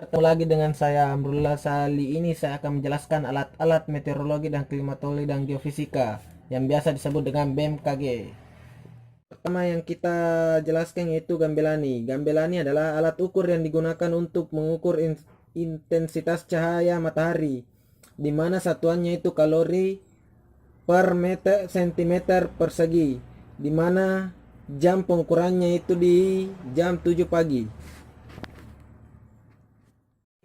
Ketemu lagi dengan saya Amrullah. Sali ini saya akan menjelaskan alat-alat meteorologi dan klimatologi dan geofisika yang biasa disebut dengan BMKG. Pertama yang kita jelaskan yaitu Gambelani. Gambelani adalah alat ukur yang digunakan untuk mengukur intensitas cahaya matahari, di mana satuannya itu kalori per meter sentimeter persegi, di mana jam pengukurannya itu di jam 7 pagi.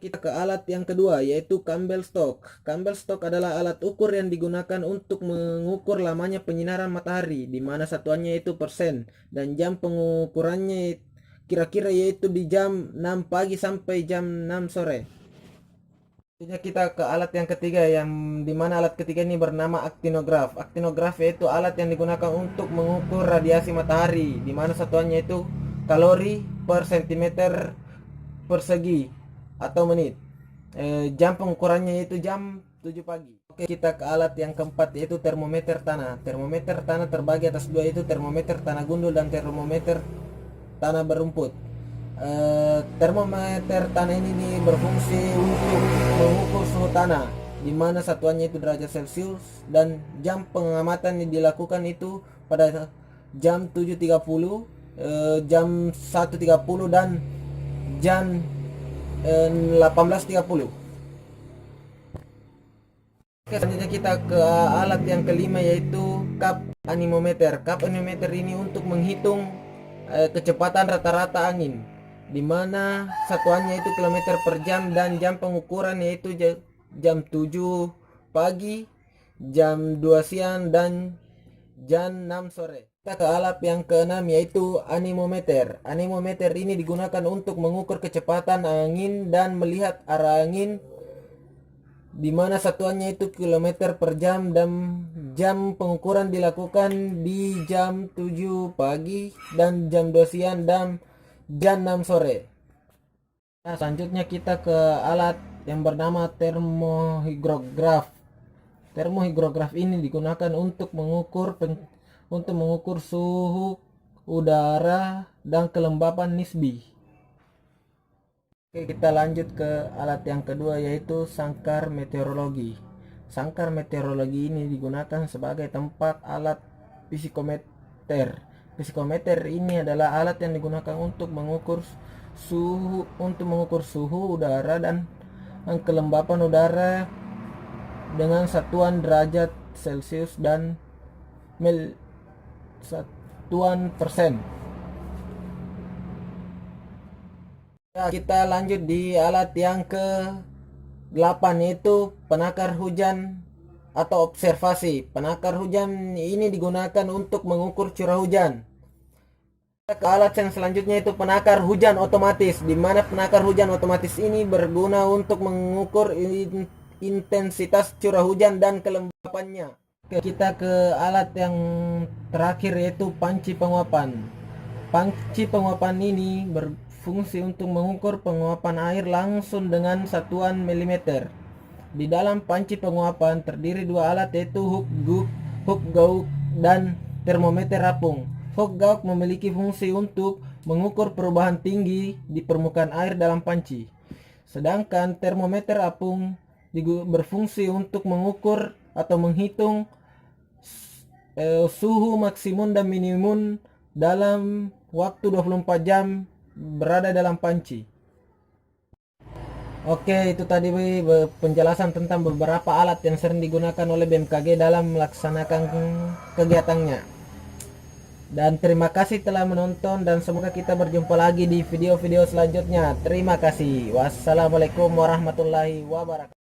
Kita ke alat yang kedua yaitu Campbell Stock. Campbell Stock adalah alat ukur yang digunakan untuk mengukur lamanya penyinaran matahari, di mana satuannya itu persen, dan jam pengukurannya kira-kira yaitu di jam 6 pagi sampai jam 6 sore. Kita ke alat yang ketiga, yang dimana alat ketiga ini bernama aktinograf. Aktinograf yaitu alat yang digunakan untuk mengukur radiasi matahari, di mana satuannya itu kalori per sentimeter persegi atau menit. Jam pengukurannya itu jam 7 pagi. Oke, kita ke alat yang keempat yaitu termometer tanah. Termometer tanah terbagi atas dua, yaitu termometer tanah gundul dan termometer tanah berumput. Termometer tanah ini berfungsi untuk mengukur suhu tanah, di mana satuannya itu derajat Celcius, dan jam pengamatan yang dilakukan itu pada jam 7.30, jam 1.30 dan jam 18.30. Oke, selanjutnya kita ke alat yang kelima yaitu cup anemometer. Cup anemometer ini untuk menghitung kecepatan rata-rata angin, di mana satuannya itu kilometer per jam, dan jam pengukuran yaitu jam 7 pagi, jam 2 siang, dan jam 6 sore. Kita ke alat yang keenam yaitu anemometer. Anemometer ini digunakan untuk mengukur kecepatan angin dan melihat arah angin, di mana satuannya itu kilometer per jam, dan jam pengukuran dilakukan di jam 7 pagi dan jam 2 siang dan jam 6 sore. Nah, selanjutnya kita ke alat yang bernama termohigrograf. Termohigrograf ini digunakan untuk mengukur suhu udara dan kelembapan nisbi. Oke, kita lanjut ke alat yang kedua yaitu sangkar meteorologi. Sangkar meteorologi ini digunakan sebagai tempat alat psikometer. Psikometer ini adalah alat yang digunakan untuk mengukur suhu udara dan kelembapan udara dengan satuan derajat Celcius dan satuan persen. Ya, kita lanjut di alat yang ke-8 yaitu penakar hujan atau observasi. Penakar hujan ini digunakan untuk mengukur curah hujan. Kita ke alat yang selanjutnya yaitu penakar hujan otomatis, di mana penakar hujan otomatis ini berguna untuk mengukur intensitas curah hujan dan kelembapannya. Kita ke alat yang terakhir yaitu panci penguapan. Panci penguapan ini berfungsi untuk mengukur penguapan air langsung dengan satuan milimeter. Di dalam panci penguapan terdiri dua alat yaitu hook gauk dan termometer apung. Hook gauk memiliki fungsi untuk mengukur perubahan tinggi di permukaan air dalam panci. Sedangkan termometer apung berfungsi untuk mengukur atau menghitung suhu maksimum dan minimum dalam waktu 24 jam berada dalam panci. Oke, itu tadi penjelasan tentang beberapa alat yang sering digunakan oleh BMKG dalam melaksanakan kegiatannya. Dan terima kasih telah menonton, dan semoga kita berjumpa lagi di video-video selanjutnya. Terima kasih. Wassalamualaikum warahmatullahi wabarakatuh.